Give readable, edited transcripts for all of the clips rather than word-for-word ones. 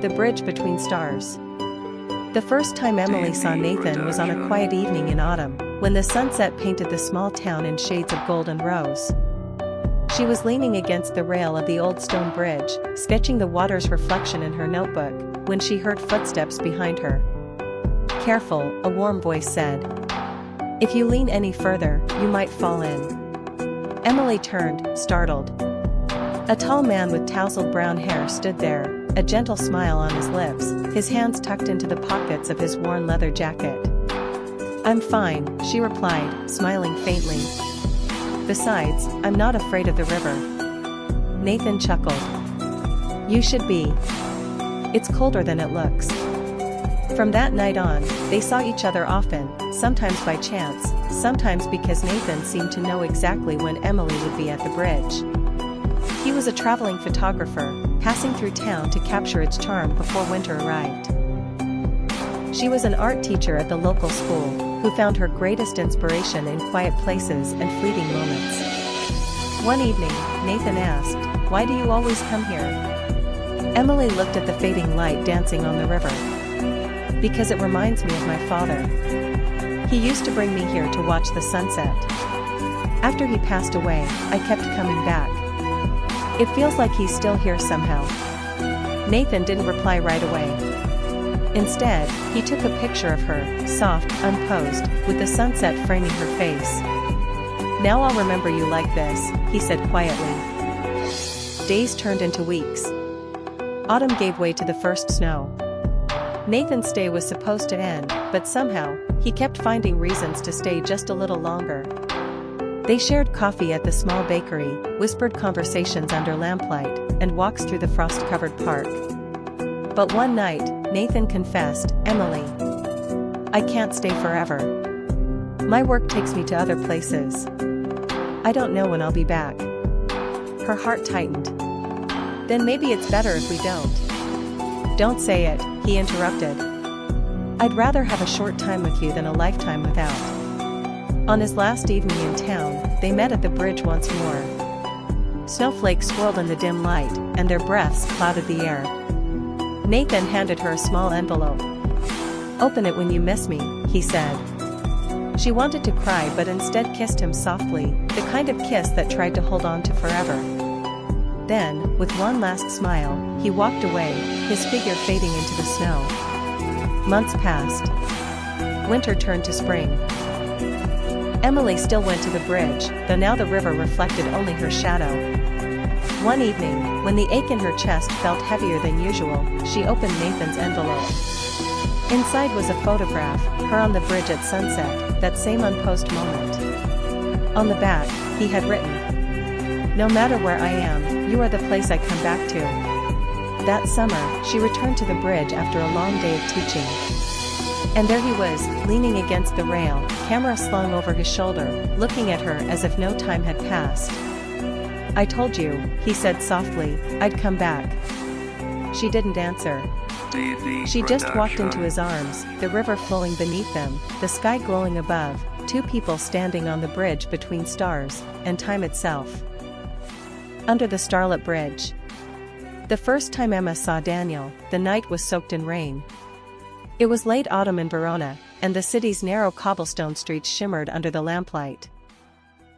The Bridge Between Stars. The first time Emily saw Nathan was on a quiet evening in autumn, when the sunset painted the small town in shades of gold and rose. She was leaning against the rail of the old stone bridge, sketching the water's reflection in her notebook, when she heard footsteps behind her. "Careful," a warm voice said. "If you lean any further, you might fall in." Emily turned, startled. A tall man with tousled brown hair stood there, a gentle smile on his lips, his hands tucked into the pockets of his worn leather jacket. "I'm fine," she replied, smiling faintly. "Besides, I'm not afraid of the river." Nathan chuckled. "You should be. It's colder than it looks." From that night on, they saw each other often, sometimes by chance, sometimes because Nathan seemed to know exactly when Emily would be at the bridge. He was a traveling photographer, passing through town to capture its charm before winter arrived. She was an art teacher at the local school, who found her greatest inspiration in quiet places and fleeting moments. One evening, Nathan asked, "Why do you always come here?" Emily looked at the fading light dancing on the river. "Because it reminds me of my father. He used to bring me here to watch the sunset. After he passed away, I kept coming back. It feels like he's still here somehow." Nathan didn't reply right away. Instead, he took a picture of her, soft, unposed, with the sunset framing her face. "Now I'll remember you like this," he said quietly. Days turned into weeks. Autumn gave way to the first snow. Nathan's stay was supposed to end, but somehow, he kept finding reasons to stay just a little longer. They shared coffee at the small bakery, whispered conversations under lamplight, and walks through the frost-covered park. But one night, Nathan confessed, "Emily, I can't stay forever. My work takes me to other places. I don't know when I'll be back." Her heart tightened. "Then maybe it's better if we don't." "Don't say it," he interrupted. "I'd rather have a short time with you than a lifetime without." On his last evening in town, they met at the bridge once more. Snowflakes swirled in the dim light, and their breaths clouded the air. Nathan handed her a small envelope. "Open it when you miss me," he said. She wanted to cry but instead kissed him softly, the kind of kiss that tried to hold on to forever. Then, with one last smile, he walked away, his figure fading into the snow. Months passed. Winter turned to spring. Emily still went to the bridge, though now the river reflected only her shadow. One evening, when the ache in her chest felt heavier than usual, she opened Nathan's envelope. Inside was a photograph, her on the bridge at sunset, that same unposed moment. On the back, he had written, "No matter where I am, you are the place I come back to." That summer, she returned to the bridge after a long day of teaching. And there he was, leaning against the rail, camera slung over his shoulder, looking at her as if no time had passed. "I told you," he said softly, "I'd come back." She didn't answer. She just walked into his arms, the river flowing beneath them, the sky glowing above, two people standing on the bridge between stars, and time itself. Under the starlit bridge. The first time Emma saw Daniel, the night was soaked in rain. It was late autumn in Verona, and the city's narrow cobblestone streets shimmered under the lamplight.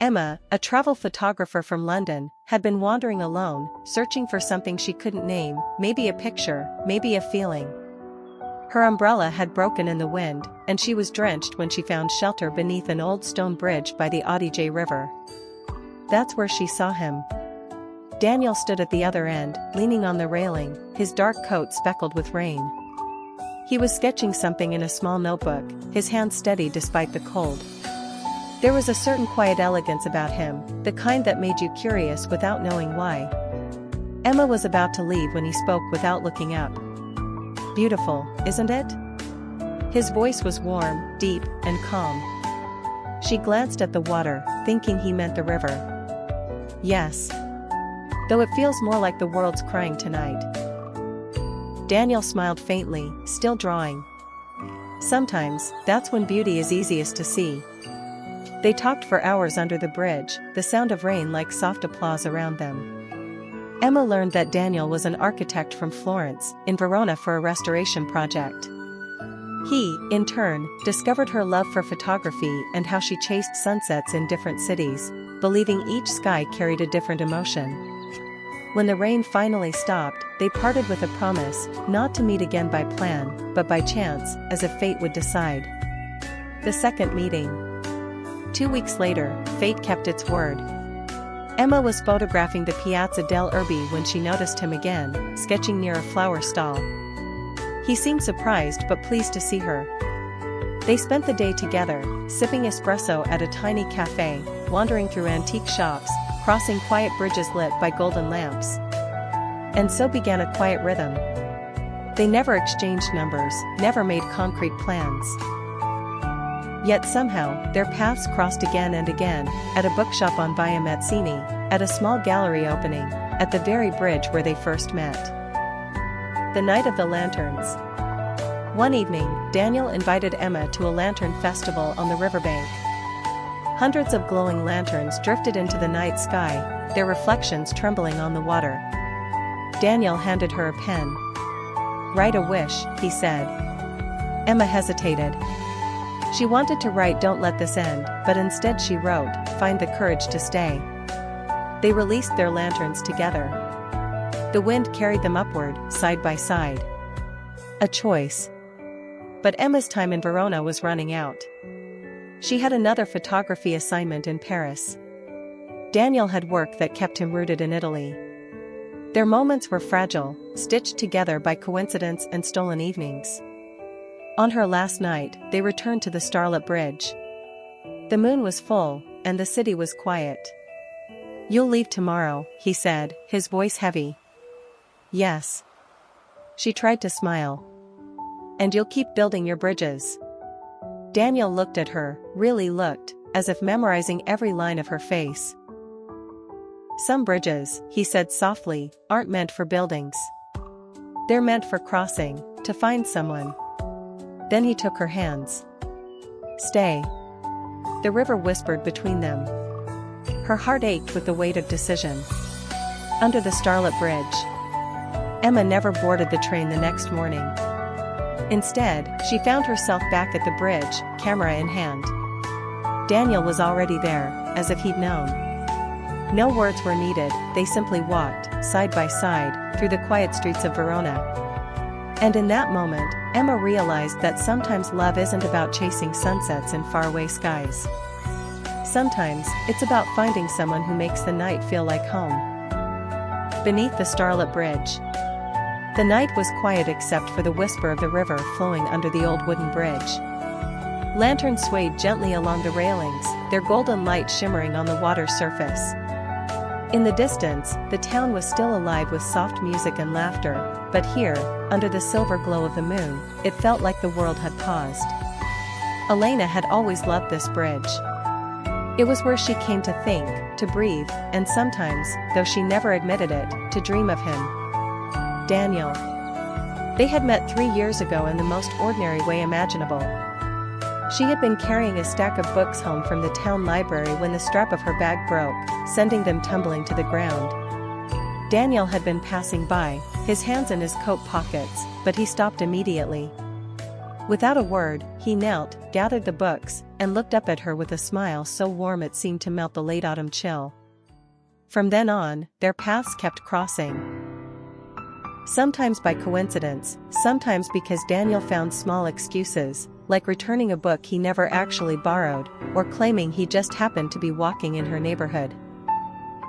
Emma, a travel photographer from London, had been wandering alone, searching for something she couldn't name, maybe a picture, maybe a feeling. Her umbrella had broken in the wind, and she was drenched when she found shelter beneath an old stone bridge by the Adige River. That's where she saw him. Daniel stood at the other end, leaning on the railing, his dark coat speckled with rain. He was sketching something in a small notebook, his hand steady despite the cold. There was a certain quiet elegance about him, the kind that made you curious without knowing why. Emma was about to leave when he spoke without looking up. "Beautiful, isn't it?" His voice was warm, deep, and calm. She glanced at the water, thinking he meant the river. Yes. Though it feels more like the world's crying tonight. Daniel smiled faintly, still drawing. Sometimes, that's when beauty is easiest to see. They talked for hours under the bridge, the sound of rain like soft applause around them. Emma learned that Daniel was an architect from Florence, in Verona for a restoration project. He, in turn, discovered her love for photography and how she chased sunsets in different cities, believing each sky carried a different emotion. When the rain finally stopped, they parted with a promise, not to meet again by plan, but by chance, as if fate would decide. The second meeting. 2 weeks later, fate kept its word. Emma was photographing the Piazza del Erbe when she noticed him again, sketching near a flower stall. He seemed surprised but pleased to see her. They spent the day together, sipping espresso at a tiny cafe, wandering through antique shops, crossing quiet bridges lit by golden lamps. And so began a quiet rhythm. They never exchanged numbers, never made concrete plans. Yet somehow, their paths crossed again and again, at a bookshop on Via Mazzini, at a small gallery opening, at the very bridge where they first met. The Night of the Lanterns. One evening, Daniel invited Emma to a lantern festival on the riverbank. Hundreds of glowing lanterns drifted into the night sky, their reflections trembling on the water. Daniel handed her a pen. "Write a wish," he said. Emma hesitated. She wanted to write "Don't let this end," but instead she wrote, "Find the courage to stay." They released their lanterns together. The wind carried them upward, side by side. A choice. But Emma's time in Verona was running out. She had another photography assignment in Paris. Daniel had work that kept him rooted in Italy. Their moments were fragile, stitched together by coincidence and stolen evenings. On her last night, they returned to the starlit bridge. The moon was full, and the city was quiet. "You'll leave tomorrow," he said, his voice heavy. "Yes." She tried to smile. "And you'll keep building your bridges." Daniel looked at her, really looked, as if memorizing every line of her face. "Some bridges," he said softly, "aren't meant for buildings. They're meant for crossing, to find someone." Then he took her hands. "Stay." The river whispered between them. Her heart ached with the weight of decision. Under the starlit bridge. Emma never boarded the train the next morning. Instead, she found herself back at the bridge, camera in hand. Daniel was already there, as if he'd known. No words were needed, they simply walked, side by side, through the quiet streets of Verona. And in that moment, Emma realized that sometimes love isn't about chasing sunsets in faraway skies. Sometimes, it's about finding someone who makes the night feel like home. Beneath the starlit bridge. The night was quiet except for the whisper of the river flowing under the old wooden bridge. Lanterns swayed gently along the railings, their golden light shimmering on the water's surface. In the distance, the town was still alive with soft music and laughter, but here, under the silver glow of the moon, it felt like the world had paused. Elena had always loved this bridge. It was where she came to think, to breathe, and sometimes, though she never admitted it, to dream of him. Daniel. They had met 3 years ago in the most ordinary way imaginable. She had been carrying a stack of books home from the town library when the strap of her bag broke, sending them tumbling to the ground. Daniel had been passing by, his hands in his coat pockets, but he stopped immediately. Without a word, he knelt, gathered the books, and looked up at her with a smile so warm it seemed to melt the late autumn chill. From then on, their paths kept crossing. Sometimes by coincidence, sometimes because Daniel found small excuses, like returning a book he never actually borrowed, or claiming he just happened to be walking in her neighborhood.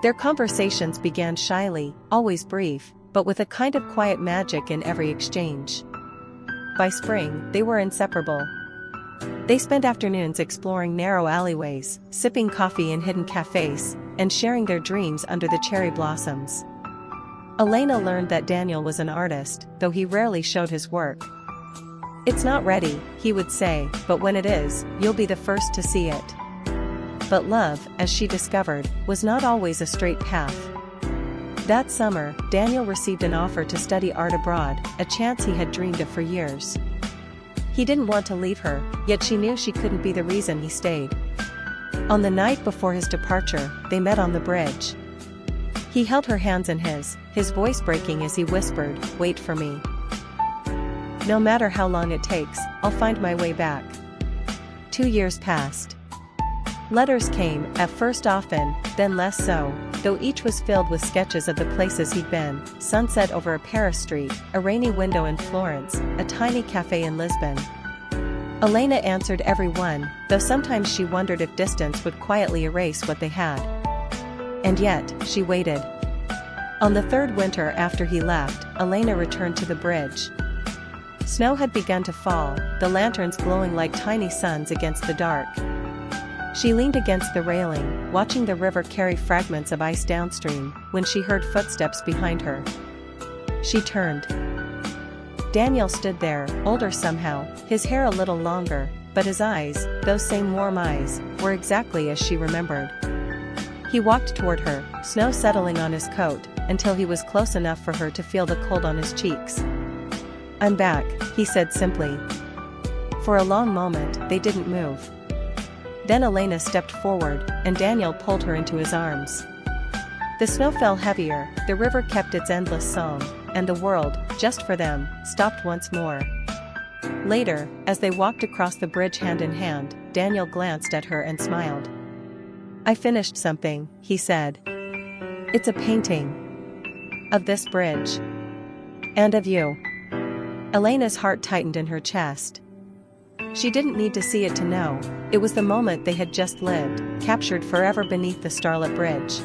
Their conversations began shyly, always brief, but with a kind of quiet magic in every exchange. By spring, they were inseparable. They spent afternoons exploring narrow alleyways, sipping coffee in hidden cafes, and sharing their dreams under the cherry blossoms. Elena learned that Daniel was an artist, though he rarely showed his work. "It's not ready," he would say, "but when it is, you'll be the first to see it." But love, as she discovered, was not always a straight path. That summer, Daniel received an offer to study art abroad, a chance he had dreamed of for years. He didn't want to leave her, yet she knew she couldn't be the reason he stayed. On the night before his departure, they met on the bridge. He held her hands in his voice breaking as he whispered, "Wait for me. No matter how long it takes, I'll find my way back." 2 years passed. Letters came, at first often, then less so, though each was filled with sketches of the places he'd been: sunset over a Paris street, a rainy window in Florence, a tiny cafe in Lisbon. Elena answered every one, though sometimes she wondered if distance would quietly erase what they had. And yet, she waited. On the third winter after he left, Elena returned to the bridge. Snow had begun to fall, the lanterns glowing like tiny suns against the dark. She leaned against the railing, watching the river carry fragments of ice downstream, when she heard footsteps behind her. She turned. Daniel stood there, older somehow, his hair a little longer, but his eyes, those same warm eyes, were exactly as she remembered. He walked toward her, snow settling on his coat, until he was close enough for her to feel the cold on his cheeks. "I'm back," he said simply. For a long moment, they didn't move. Then Elena stepped forward, and Daniel pulled her into his arms. The snow fell heavier, the river kept its endless song, and the world, just for them, stopped once more. Later, as they walked across the bridge hand in hand, Daniel glanced at her and smiled. "I finished something," he said. "It's a painting. Of this bridge. And of you." Elena's heart tightened in her chest. She didn't need to see it to know, it was the moment they had just lived, captured forever beneath the starlit bridge.